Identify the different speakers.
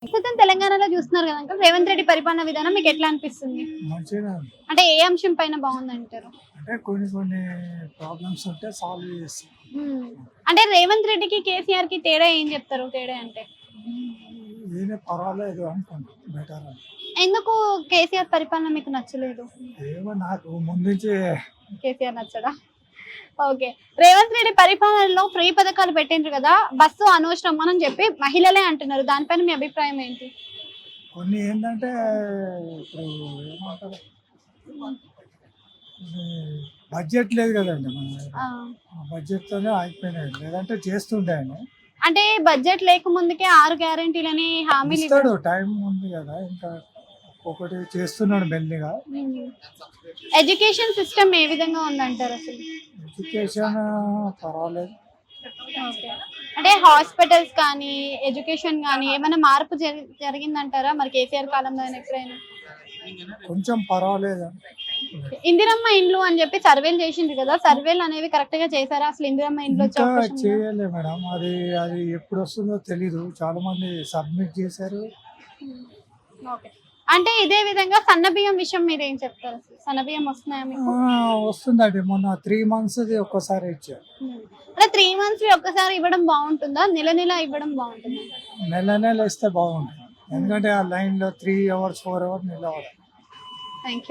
Speaker 1: ప్రస్తుతం తెలంగాణలో చూస్తున్నారు కదా అంకుల్, రేవంత్ రెడ్డి పరిపాలన విధానం మీకు ఎట్లా అనిపిస్తుంది?
Speaker 2: మంచిగా
Speaker 1: అంటే ఏ అంశం పైన బాగుంది అంటారు?
Speaker 2: అంటే కొన్ని ప్రాబ్లమ్స్ ఉంటే సాల్వ్ చేస్తాం.
Speaker 1: అంటే రేవంత్ రెడ్డికి కేసీఆర్ కి తేడా ఏం చెప్తారు? తేడా అంటే
Speaker 2: ఈయన పర్వాలేదు అనుకుంటా, బెటర్ అని.
Speaker 1: ఎందుకు కేసీఆర్ పరిపాలన మీకు నచ్చలేదు?
Speaker 2: ఏమో నాకు ముందు నుంచి
Speaker 1: కేసీఆర్ నచ్చడా? ఓకే. రేవంత్ రెడ్డి పరిపాలనలో ఫ్రీ పథకాలు పెట్టిండ్రు కదా, బస్సు అనవసరం అని చెప్పి మహిళలే అంటున్నారు. దానిపైన మీ అభిప్రాయం ఏంటి?
Speaker 2: కొన్ని ఏంటంటే ఇప్పుడు ఏమంటారు, బడ్జెట్ లేదు కదండి మన దగ్గర.
Speaker 1: ఆ,
Speaker 2: బడ్జెట్తోనే ఆగిపోయినాయి, లేదంటే చేస్తుండే ఆయన.
Speaker 1: అంటే బడ్జెట్ లేకముందుకే 6 గ్యారెంటీలని హామీలు
Speaker 2: ఇస్తాడు, టైం ఉంది కదా, ఇంకా ఒకటి చేస్తున్నాడు మెల్లిగా.
Speaker 1: ఎడ్యుకేషన్ సిస్టమ్ ఏ విధంగా ఉందంటారు అసలు?
Speaker 2: ఎడ్యుకేషన్ పర్వాలేదు.
Speaker 1: ఓకే. అంటే హాస్పిటల్స్ కానీ ఎడ్యుకేషన్ కానీ ఏమైనా మార్పు జరిగిందంటారా మరి కేసీఆర్ కాలంలో ఎప్పుడైనా?
Speaker 2: కొంచెం పర్వాలేదు.
Speaker 1: ఇందిరమ్మ ఇండ్లు అని చెప్పి సర్వేలు చేసిండ్రు కదా, సర్వేలు అనేవి కరెక్ట్ గా చేశారా? అసలు ఇందిరమ్మ ఇండ్లు వచ్చే
Speaker 2: ఇంకా
Speaker 1: అవకాశం ఉందా?
Speaker 2: చేయలే మేడం, అది అది ఎప్పుడు వస్తుందో తెలీదు. చాలా మంది సబ్మిట్ చేశారు.
Speaker 1: ఓకే. అంటే ఇదే విధంగా సన్న బియ్యం విషయం మీరు ఏం చెప్తారు? అసలు సన్న బియ్యం వస్తున్నాయా మీకు?
Speaker 2: వస్తుందండి, మొన్న 3 months ఒక్కసారి ఇచ్చారు.
Speaker 1: అంటే 3 months ఒక్కసారి ఇవ్వడం బాగుంటుందా, నెల నెల ఇవ్వడం బాగుంటుందా?
Speaker 2: నెల ఇస్తే బాగుంటుంది, ఎందుకంటే ఆ లైన్లో 3 hours 4 hours నిలవాలి.
Speaker 1: Thank you.